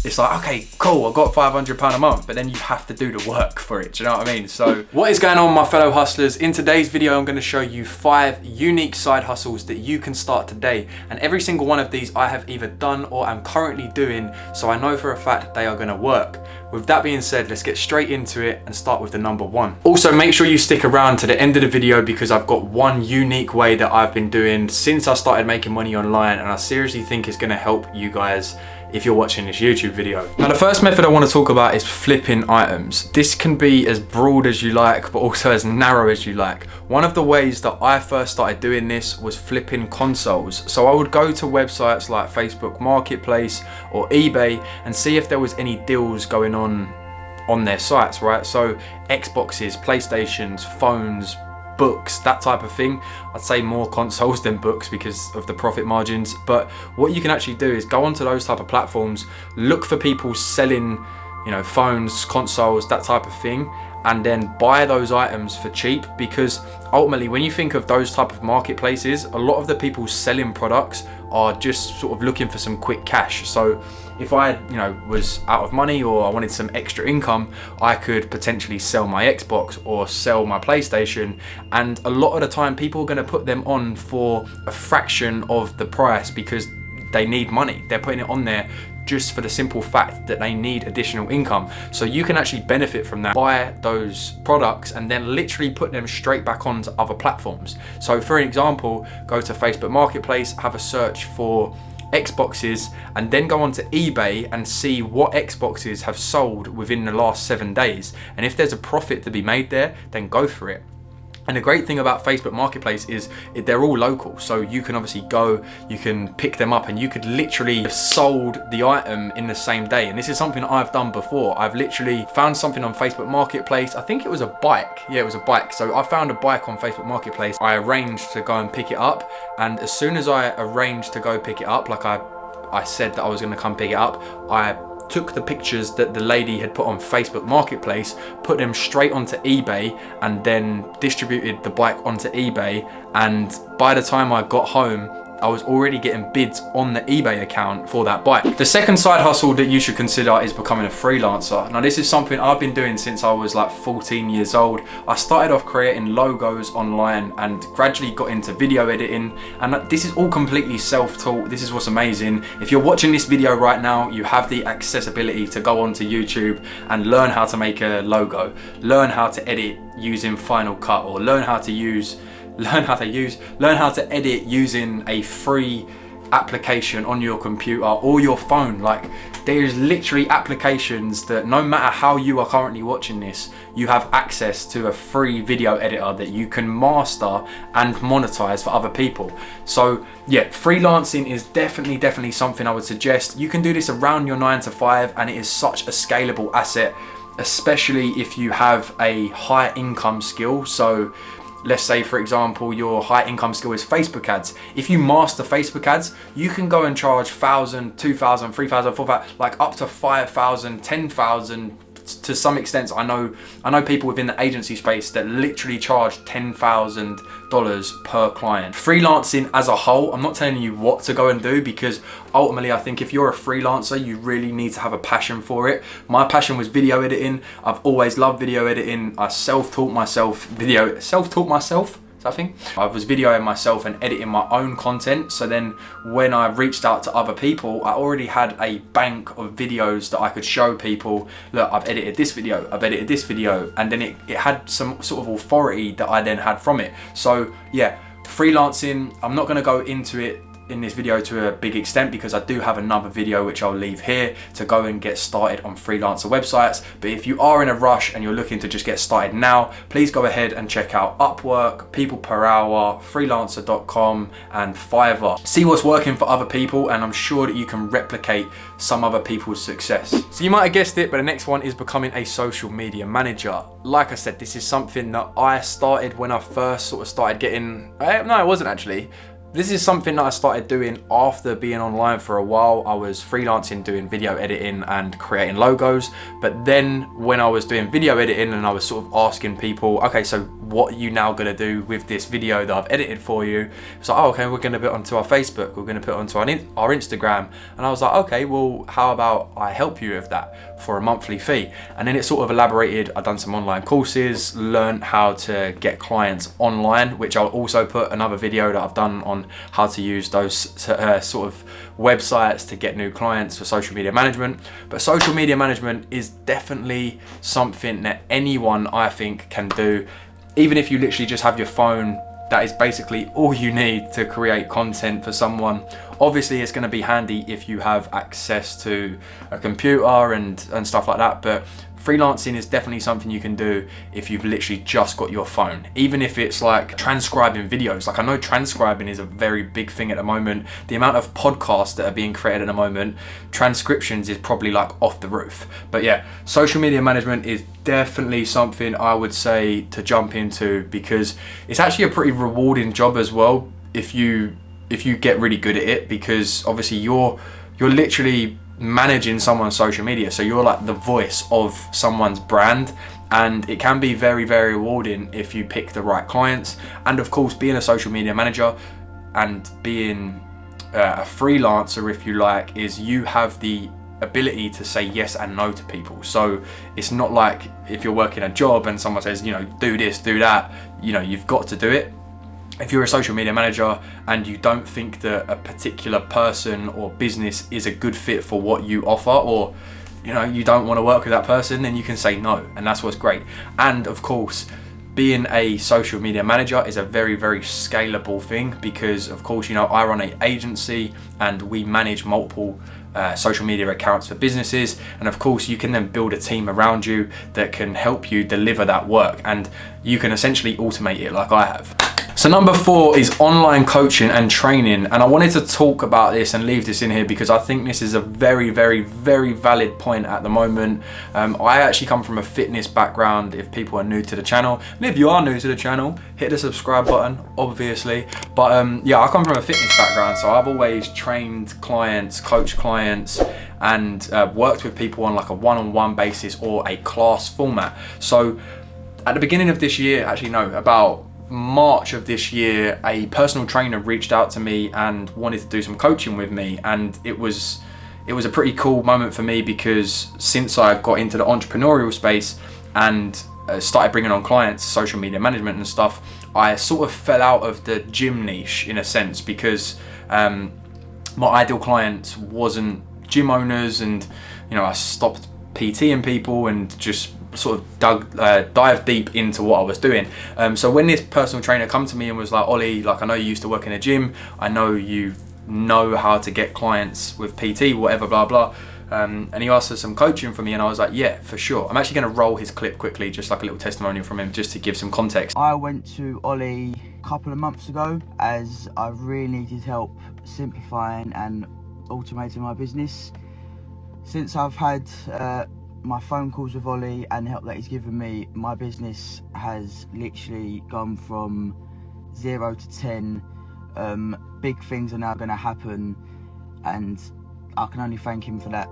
it's like, okay, cool, I got £500 a month, but then you have to do the work for it, do you know what I mean? So what is going on, my fellow hustlers? In today's video, I'm gonna show you 5 unique side hustles that you can start today. And every single one of these I have either done or am currently doing, so I know for a fact they are gonna work. With that being said, let's get straight into it and start with the number 1. Also, make sure you stick around to the end of the video because I've got one unique way that I've been doing since I started making money online, and I seriously think it's gonna help you guys if you're watching this YouTube video. Now, the first method I want to talk about is flipping items. This can be as broad as you like, but also as narrow as you like. One of the ways that I first started doing this was flipping consoles. So I would go to websites like Facebook Marketplace or eBay and see if there was any deals going on their sites, right? So Xboxes, PlayStations, phones, books, that type of thing. I'd say more consoles than books because of the profit margins, but what you can actually do is go onto those type of platforms, look for people selling, you know, phones, consoles, that type of thing, and then buy those items for cheap, because ultimately when you think of those type of marketplaces, a lot of the people selling products are just sort of looking for some quick cash. So if I, you know, was out of money or I wanted some extra income, I could potentially sell my Xbox or sell my PlayStation, and a lot of the time people are going to put them on for a fraction of the price because they need money. They're putting it on there just for the simple fact that they need additional income. So you can actually benefit from that, buy those products and then literally put them straight back onto other platforms. So for an example, go to Facebook Marketplace, have a search for Xboxes, and then go onto eBay and see what Xboxes have sold within the last 7 days. And if there's a profit to be made there, then go for it. And the great thing about Facebook Marketplace is they're all local. So you can obviously go, you can pick them up, and you could literally have sold the item in the same day. And this is something I've done before. I've literally found something on Facebook Marketplace. I think it was a bike. Yeah, it was a bike. So I found a bike on Facebook Marketplace. I arranged to go and pick it up. And as soon as I arranged to go pick it up, like I said that I was gonna come pick it up, I took the pictures that the lady had put on Facebook Marketplace, put them straight onto eBay, and then distributed the bike onto eBay. And by the time I got home, I was already getting bids on the eBay account for that bike. The second side hustle that you should consider is becoming a freelancer. Now, this is something I've been doing since I was like 14 years old. I started off creating logos online and gradually got into video editing. And this is all completely self-taught. This is what's amazing. If you're watching this video right now, you have the accessibility to go onto YouTube and learn how to make a logo, learn how to edit using Final Cut, or learn how to edit using a free application on your computer or your phone. Like, there's literally applications that no matter how you are currently watching this, you have access to a free video editor that you can master and monetize for other people. So yeah, freelancing is definitely something I would suggest. You can do this around your 9 to 5, and it is such a scalable asset, especially if you have a high income skill. So let's say, for example, your high income skill is Facebook ads. If you master Facebook ads, you can go and charge 1,000, 2,000, 3,000, 4,000, like up to 5,000, 10,000. To some extent, I know people within the agency space that literally charge $10,000 per client. Freelancing as a whole, I'm not telling you what to go and do, because ultimately I think if you're a freelancer, you really need to have a passion for it. My passion was video editing. I've always loved video editing. I self-taught myself. Is that a thing? I was videoing myself and editing my own content. So then when I reached out to other people, I already had a bank of videos that I could show people. Look, I've edited this video, I've edited this video. And then it had some sort of authority that I then had from it. So yeah, freelancing, I'm not gonna go into it in this video to a big extent because I do have another video which I'll leave here to go and get started on freelancer websites. But if you are in a rush and you're looking to just get started now, please go ahead and check out Upwork, People Per Hour, Freelancer.com and Fiverr. See what's working for other people, and I'm sure that you can replicate some other people's success. So you might have guessed it, but the next one is becoming a social media manager. Like I said, this is something that I started when I first sort of started getting, no, it wasn't actually. This is something that I started doing after being online for a while. I was freelancing, doing video editing and creating logos. But then when I was doing video editing and I was sort of asking people, okay, so what are you now going to do with this video that I've edited for you? It's like, oh, okay, we're going to put it onto our Facebook, we're going to put it onto our Instagram. And I was like, okay, well, how about I help you with that for a monthly fee? And then it sort of elaborated. I've done some online courses, learned how to get clients online, which I'll also put another video that I've done on how to use those sort of websites to get new clients for social media management. But social media management is definitely something that anyone, I think, can do. Even if you literally just have your phone, that is basically all you need to create content for someone. Obviously, it's going to be handy if you have access to a computer and stuff like that, but freelancing is definitely something you can do if you've literally just got your phone. Even if it's like transcribing videos. Like, I know transcribing is a very big thing at the moment. The amount of podcasts that are being created at the moment, transcriptions is probably like off the roof. But yeah, social media management is definitely something I would say to jump into, because it's actually a pretty rewarding job as well if you get really good at it, because obviously you're literally managing someone's social media, so you're like the voice of someone's brand, and it can be very, very rewarding if you pick the right clients. And of course, being a social media manager and being a freelancer, if you like, is you have the ability to say yes and no to people. So it's not like if you're working a job and someone says, you know, do this, do that, you know, you've got to do it. If you're a social media manager and you don't think that a particular person or business is a good fit for what you offer, or you know, you don't want to work with that person, then you can say no, and that's what's great. And of course, being a social media manager is a very, very scalable thing, because of course, you know, I run an agency and we manage multiple social media accounts for businesses, and of course you can then build a team around you that can help you deliver that work, and you can essentially automate it like I have. So number 4 is online coaching and training, and I wanted to talk about this and leave this in here because I think this is a very, very, very valid point at the moment. I actually come from a fitness background, if people are new to the channel, and if you are new to the channel, hit the subscribe button, obviously. But yeah, I come from a fitness background, so I've always trained clients, coached clients, and worked with people on like a one-on-one basis or a class format. So at the beginning of this year, actually no, about March of this year, a personal trainer reached out to me and wanted to do some coaching with me, and it was a pretty cool moment for me, because since I got into the entrepreneurial space and started bringing on clients, social media management and stuff, I sort of fell out of the gym niche in a sense, because my ideal clients wasn't gym owners, and you know, I stopped PTing people and just sort of dive deep into what I was doing. So when this personal trainer come to me and was like, Olley, like, I know you used to work in a gym, I know you know how to get clients with PT, whatever, blah blah, and he asked for some coaching from me, and I was like, yeah, for sure. I'm actually going to roll his clip quickly, just like a little testimonial from him, just to give some context. I went to Olley a couple of months ago as I really needed help simplifying and automating my business. Since I've had my phone calls with Olley and the help that he's given me, my business has literally gone from 0 to 10. Big things are now going to happen, and I can only thank him for that.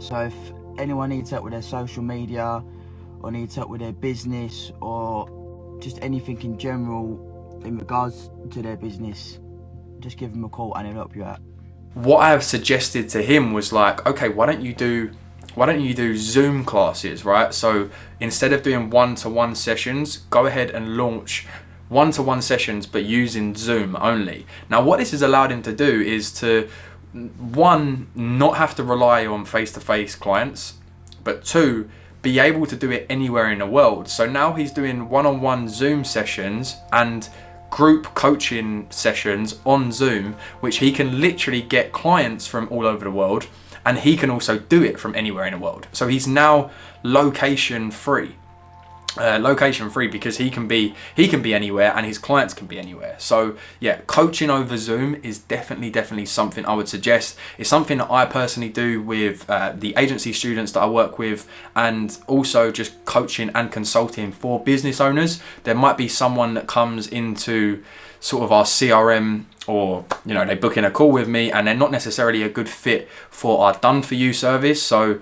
So if anyone needs help with their social media, or needs help with their business, or just anything in general in regards to their business, just give him a call and he'll help you out. What I have suggested to him was like, okay, why don't you do Zoom classes, right? So instead of doing one-to-one sessions, go ahead and launch one-to-one sessions, but using Zoom only. Now, what this has allowed him to do is to, one, not have to rely on face-to-face clients, but two, be able to do it anywhere in the world. So now he's doing one-on-one Zoom sessions and group coaching sessions on Zoom, which he can literally get clients from all over the world, and he can also do it from anywhere in the world. So he's now location free because he can be anywhere and his clients can be anywhere. So yeah, coaching over Zoom is definitely something I would suggest. It's something that I personally do with the agency students that I work with, and also just coaching and consulting for business owners. There might be someone that comes into sort of our CRM, or you know, they book in a call with me and they're not necessarily a good fit for our done for you service. So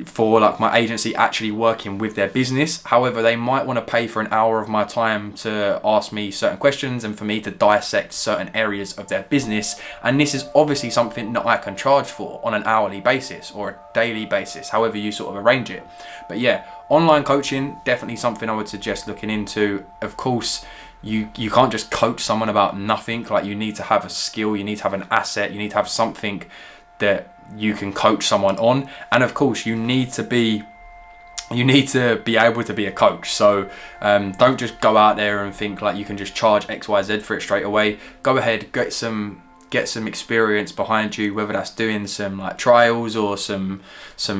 for like my agency actually working with their business. However, they might want to pay for an hour of my time to ask me certain questions and for me to dissect certain areas of their business. And this is obviously something that I can charge for on an hourly basis or a daily basis, however you sort of arrange it. But yeah, online coaching, definitely something I would suggest looking into. Of course, you can't just coach someone about nothing. Like, you need to have a skill, you need to have an asset, you need to have something that you can coach someone on. And of course, you need to be able to be a coach. So don't just go out there and think like you can just charge XYZ for it straight away. Go ahead, get some experience behind you, whether that's doing some like trials or some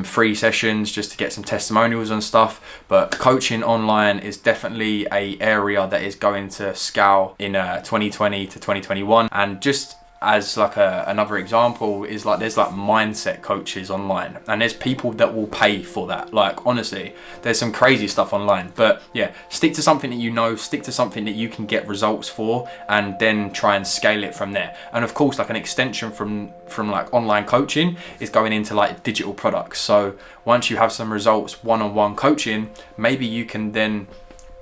free sessions just to get some testimonials and stuff. But coaching online is definitely a area that is going to scale in 2020 to 2021. And just as like another example is like, there's like mindset coaches online, and there's people that will pay for that. Like, honestly, there's some crazy stuff online. But yeah, stick to something that you know, stick to something that you can get results for, and then try and scale it from there. And of course, like an extension from like online coaching is going into like digital products. So once you have some results one-on-one coaching, maybe you can then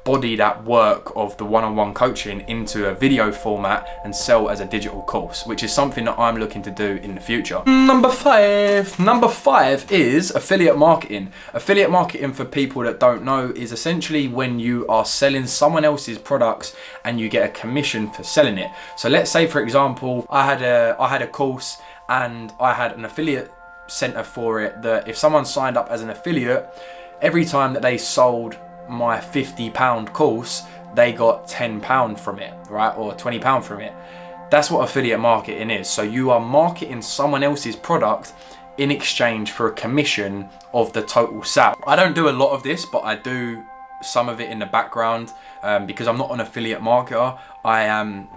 body that work of the one-on-one coaching into a video format and sell as a digital course, which is something that I'm looking to do in the future. Number five is affiliate marketing. Affiliate marketing, for people that don't know, is essentially when you are selling someone else's products and you get a commission for selling it. So let's say, for example, I had a course and I had an affiliate center for it, that if someone signed up as an affiliate, every time that they sold my £50 course, they got £10 from it, right? Or £20 from it. That's what affiliate marketing is. So you are marketing someone else's product in exchange for a commission of the total sale. I don't do a lot of this, but I do some of it in the background because I'm not an affiliate marketer. I am,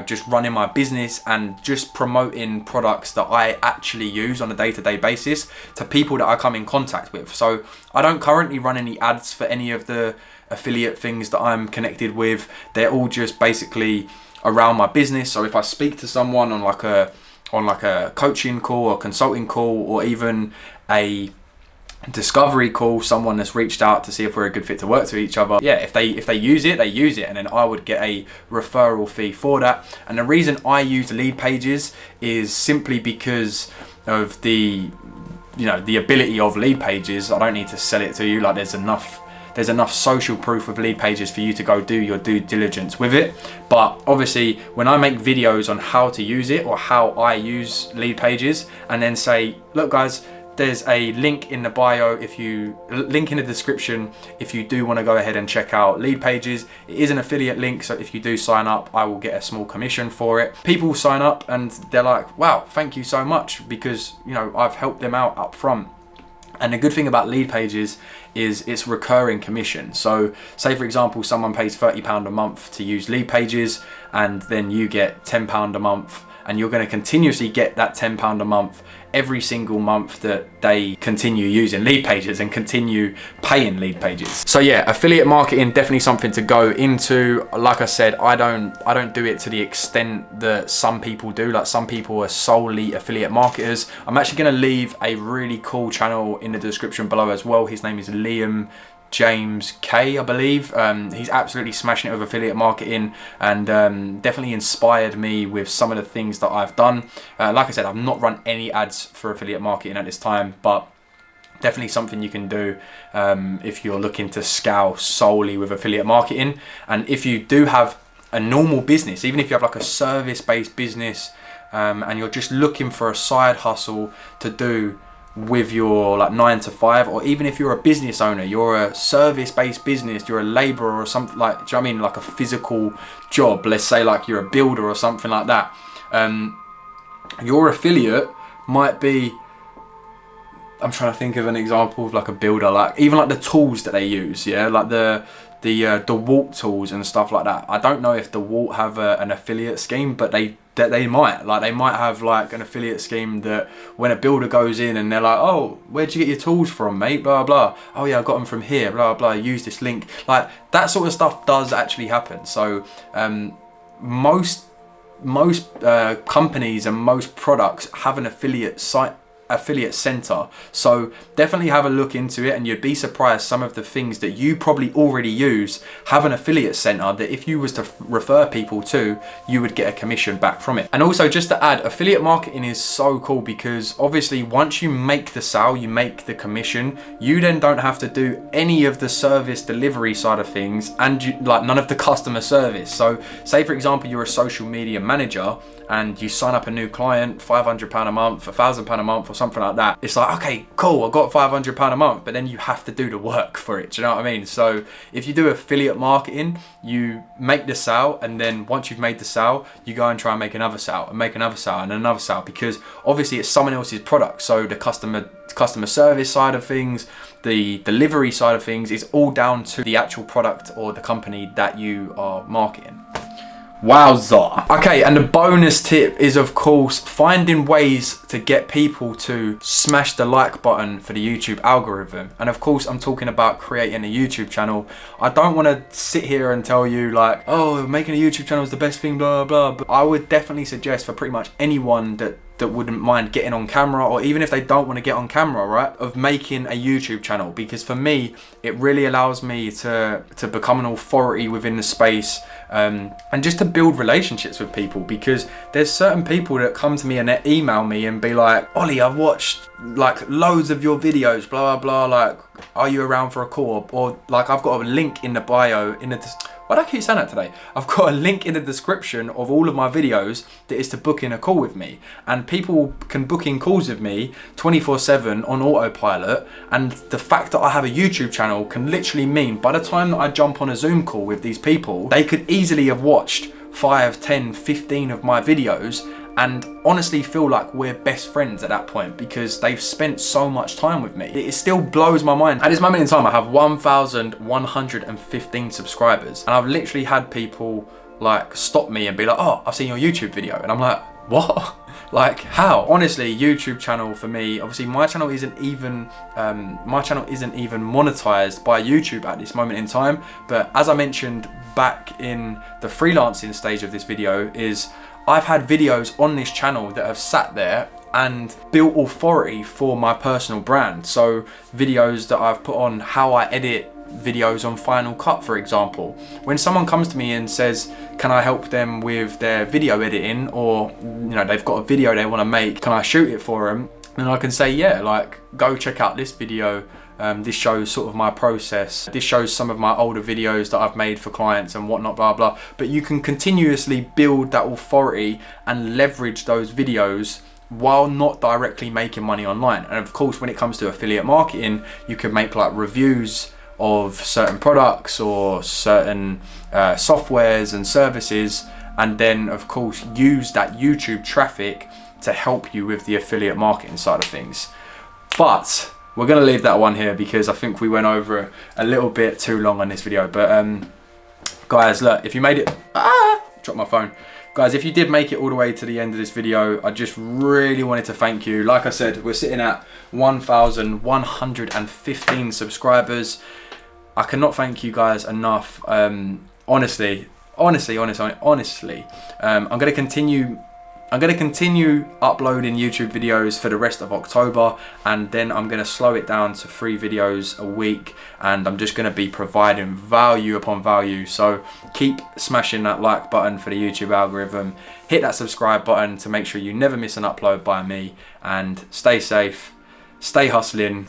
just running my business and just promoting products that I actually use on a day-to-day basis to people that I come in contact with. So I don't currently run any ads for any of the affiliate things that I'm connected with. They're all just basically around my business. So if I speak to someone on like a coaching call or consulting call, or even a discovery call, someone that's reached out to see if we're a good fit to work to each other, yeah, if they use it, they use it, and then I would get a referral fee for that. And the reason I use lead pages is simply because of the ability of lead pages. I don't need to sell it to you. Like, there's enough social proof of lead pages for you to go do your due diligence with it. But obviously, when I make videos on how to use it or how I use lead pages, and then say, look guys, there's a link in the bio, link in the description if you do want to go ahead and check out lead pages. It is an affiliate link, so if you do sign up, I will get a small commission for it. People sign up and they're like, wow, thank you so much, because I've helped them out up front. And the good thing about lead pages is it's recurring commission. So say, for example, someone pays £30 a month to use lead pages, and then you get £10 a month, and you're going to continuously get that £10 a month every single month that they continue using lead pages and continue paying lead pages. So yeah, affiliate marketing, definitely something to go into. Like I said, I don't do it to the extent that some people do. Like, some people are solely affiliate marketers. I'm actually going to leave a really cool channel in the description below as well. His name is Liam James K, I believe. He's absolutely smashing it with affiliate marketing, and definitely inspired me with some of the things that I've done. Like I said, I've not run any ads for affiliate marketing at this time, but definitely something you can do if you're looking to scale solely with affiliate marketing. And if you do have a normal business, even if you have like a service-based business, and you're just looking for a side hustle to do with your like 9 to 5, or even if you're a business owner, you're a service-based business, you're a laborer or something, like, do you know what I mean, like a physical job, let's say like you're a builder or something like that, your affiliate might be, I'm trying to think of an example of like a builder, like even like the tools that they use, yeah, like the DeWalt tools and stuff like that. I don't know if DeWalt have an affiliate scheme, but they might have like an affiliate scheme that when a builder goes in and they're like, oh, where'd you get your tools from, mate, blah blah, oh yeah, I got them from here, blah blah, use this link. Like, that sort of stuff does actually happen. So most companies and most products have an affiliate site affiliate center. So definitely have a look into it, and you'd be surprised some of the things that you probably already use have an affiliate center that if you was to refer people to, you would get a commission back from it. And also, just to add, affiliate marketing is so cool because obviously once you make the sale, you make the commission, you then don't have to do any of the service delivery side of things, and like none of the customer service. So say for example you're a social media manager and you sign up a new client, £500 a month, £1,000 a month or something like that. It's like, okay, cool, I got £500 a month, but then you have to do the work for it. Do you know what I mean? So if you do affiliate marketing, you make the sale, and then once you've made the sale, you go and try and make another sale and make another sale and another sale, because obviously it's someone else's product. So the customer service side of things, the delivery side of things is all down to the actual product or the company that you are marketing. Wowza. Okay, and the bonus tip is of course finding ways to get people to smash the like button for the YouTube algorithm. And of course I'm talking about creating a YouTube channel. I don't want to sit here and tell you like, oh, making a YouTube channel is the best thing, blah blah, but I would definitely suggest for pretty much anyone that wouldn't mind getting on camera, or even if they don't want to get on camera, right, of making a YouTube channel. Because for me, it really allows me to become an authority within the space, and just to build relationships with people, because there's certain people that come to me and they email me and be like, Olley, I've watched like loads of your videos, blah blah blah, like are you around for a call? Or like I've got a link in the bio in the why do I keep saying that today? I've got a link in the description of all of my videos that is to book in a call with me. And people can book in calls with me 24/7 on autopilot. And the fact that I have a YouTube channel can literally mean by the time that I jump on a Zoom call with these people, they could easily have watched 5, 10, 15 of my videos and honestly feel like we're best friends at that point, because they've spent so much time with me. It still blows my mind. At this moment in time, I have 1,115 subscribers, and I've literally had people like stop me and be like, oh, I've seen your YouTube video. And I'm like, what? Like how? Honestly, YouTube channel for me, obviously my channel isn't even monetized by YouTube at this moment in time. But as I mentioned back in the freelancing stage of this video, is I've had videos on this channel that have sat there and built authority for my personal brand. So videos that I've put on how I edit videos on Final Cut, for example. When someone comes to me and says, can I help them with their video editing, or you know, they've got a video they want to make, can I shoot it for them? And I can say, yeah, like go check out this video. This shows sort of my process. This shows some of my older videos that I've made for clients and whatnot, blah, blah. But you can continuously build that authority and leverage those videos while not directly making money online. And of course, when it comes to affiliate marketing, you can make like reviews of certain products or certain softwares and services, and then of course use that YouTube traffic to help you with the affiliate marketing side of things. But we're gonna leave that one here because I think we went over a little bit too long on this video. But guys, look, if you made it, dropped my phone. Guys, if you did make it all the way to the end of this video, I just really wanted to thank you. Like I said, we're sitting at 1,115 subscribers. I cannot thank you guys enough. Honestly, I'm gonna continue uploading YouTube videos for the rest of October, and then I'm going to slow it down to 3 videos a week, and I'm just going to be providing value upon value. So keep smashing that like button for the YouTube algorithm, hit that subscribe button to make sure you never miss an upload by me, and stay safe, stay hustling.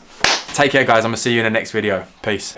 Take care guys, I'm going to see you in the next video. Peace.